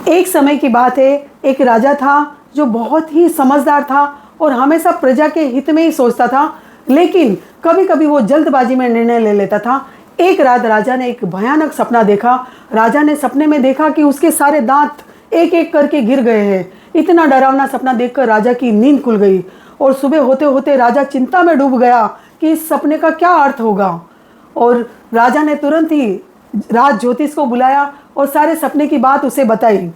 एक समय की बात है, एक राजा था जो बहुत ही समझदार था और हमेशा प्रजा के हित में ही सोचता था, लेकिन कभी कभी वो जल्दबाजी में निर्णय ले लेता था। एक रात राजा ने एक भयानक सपना देखा। राजा ने सपने में देखा कि उसके सारे दांत एक एक करके गिर गए हैं। इतना डरावना सपना देखकर राजा की नींद खुल गई और सुबह होते होते राजा चिंता में डूब गया कि इस सपने का क्या अर्थ होगा। और राजा ने तुरंत ही राज ज्योतिष को बुलाया और सारे सपने की बात उसे बताई।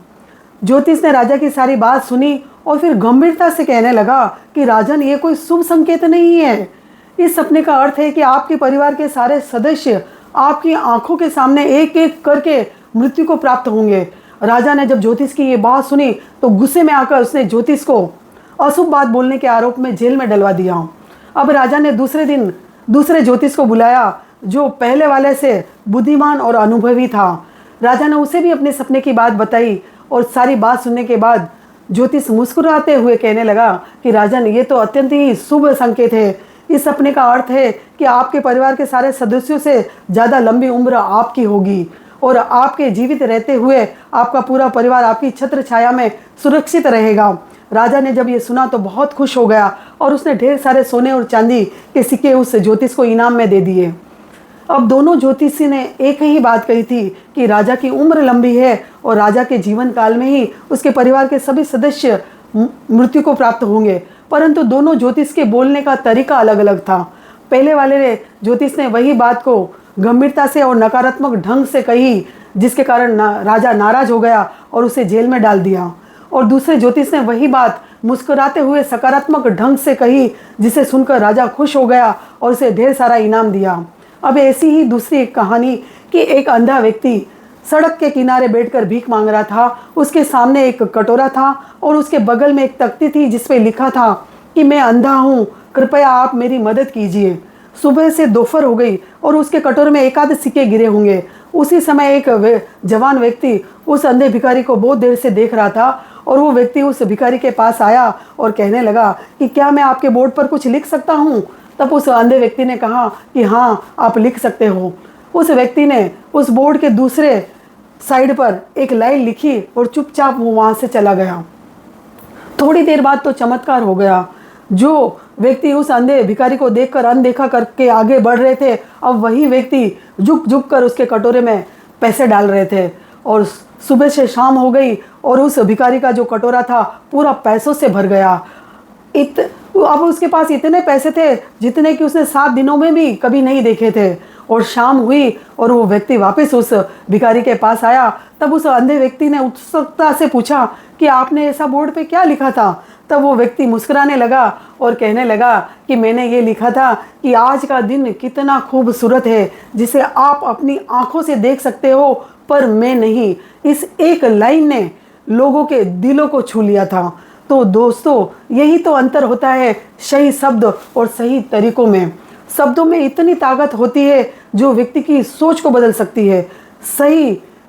ज्योतिष ने राजा की सारी बात सुनी और फिर गंभीरता से कहने लगा कि राजन, ये कोई शुभ संकेत नहीं है। इस सपने का अर्थ है कि आपके परिवार के सारे सदस्य आपकी आंखों के सामने एक एक करके मृत्यु को प्राप्त होंगे। राजा ने जब ज्योतिष की ये बात सुनी तो गुस्से में आकर उसने ज्योतिष को अशुभ बात बोलने के आरोप में जेल में डलवा दिया। अब राजा ने दूसरे दिन दूसरे ज्योतिष को बुलाया जो पहले वाले से बुद्धिमान और अनुभवी था। राजा ने उसे भी अपने सपने की बात बताई और सारी बात सुनने के बाद ज्योतिष मुस्कुराते हुए कहने लगा कि राजन, ये तो अत्यंत ही शुभ संकेत है। इस सपने का अर्थ है कि आपके परिवार के सारे सदस्यों से ज़्यादा लंबी उम्र आपकी होगी और आपके जीवित रहते हुए आपका पूरा परिवार आपकी छत्र छाया में सुरक्षित रहेगा। राजा ने जब ये सुना तो बहुत खुश हो गया और उसने ढेर सारे सोने और चांदी के सिक्के उस ज्योतिष को इनाम में दे दिए। अब दोनों ज्योतिषी ने एक ही बात कही थी कि राजा की उम्र लंबी है और राजा के जीवन काल में ही उसके परिवार के सभी सदस्य मृत्यु को प्राप्त होंगे, परंतु दोनों ज्योतिष के बोलने का तरीका अलग अलग था। पहले वाले ज्योतिष ने वही बात को गंभीरता से और नकारात्मक ढंग से कही, जिसके कारण राजा नाराज हो गया और उसे जेल में डाल दिया। और दूसरे ज्योतिष ने वही बात मुस्कुराते हुए सकारात्मक ढंग से कही, जिसे सुनकर राजा खुश हो गया और उसे ढेर सारा इनाम दिया। अब ऐसी ही दूसरी एक कहानी कि एक अंधा व्यक्ति सड़क के किनारे बैठकर भीख मांग रहा था। उसके सामने एक कटोरा था और उसके बगल में एक तख्ती थी जिस पे लिखा था कि मैं अंधा हूँ, कृपया आप मेरी मदद कीजिए। सुबह से दोपहर हो गई और उसके कटोरे में एक आध सिक्के गिरे होंगे। उसी समय एक जवान व्यक्ति उस अंधे भिखारी को बहुत देर से देख रहा था और वो व्यक्ति उस भिखारी के पास आया और कहने लगा कि क्या मैं आपके बोर्ड पर कुछ लिख सकता हूँ। तब उस अंधे व्यक्ति ने कहा कि हाँ, आप लिख सकते हो। उस व्यक्ति ने उस बोर्ड के दूसरे साइड पर एक लाइन लिखी और चुपचाप वो वहाँ से चला गया। थोड़ी देर बाद तो चमत्कार हो गया। जो व्यक्ति उस अंधे भिखारी को देखकर अनदेखा करके आगे बढ़ रहे थे, अब वही व्यक्ति झुक झुक कर उसके कटोरे में पैसे डाल रहे थे। और सुबह से शाम हो गई और उस भिखारी का जो कटोरा था पूरा पैसों से भर गया। अब उसके पास इतने पैसे थे जितने कि उसने 7 दिनों में भी कभी नहीं देखे थे। और शाम हुई और वो व्यक्ति वापस उस भिखारी के पास आया। तब उस अंधे व्यक्ति ने उत्सुकता से पूछा कि आपने ऐसा बोर्ड पे क्या लिखा था। तब वो व्यक्ति मुस्कुराने लगा और कहने लगा कि मैंने ये लिखा था कि आज का दिन कितना खूबसूरत है, जिसे आप अपनी आंखों से देख सकते हो पर मैं नहीं। इस एक लाइन ने लोगों के दिलों को छू लिया था। तो दोस्तों, यही तो अंतर होता है सही शब्द और सही तरीकों में। शब्दों में इतनी ताकत होती है जो व्यक्ति की सोच को बदल सकती है।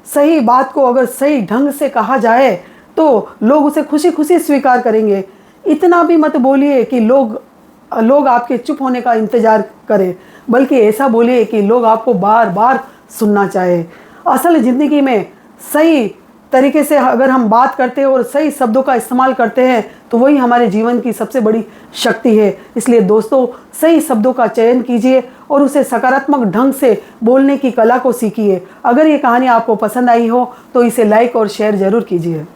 सही बात को अगर सही ढंग से कहा जाए तो लोग उसे खुशी खुशी स्वीकार करेंगे। इतना भी मत बोलिए कि लोग आपके चुप होने का इंतजार करें, बल्कि ऐसा बोलिए कि लोग आपको बार बार सुनना चाहे। असल ज़िंदगी में सही तरीके से अगर हम बात करते हैं और सही शब्दों का इस्तेमाल करते हैं तो वही हमारे जीवन की सबसे बड़ी शक्ति है। इसलिए दोस्तों, सही शब्दों का चयन कीजिए और उसे सकारात्मक ढंग से बोलने की कला को सीखिए। अगर ये कहानी आपको पसंद आई हो तो इसे लाइक और शेयर ज़रूर कीजिए।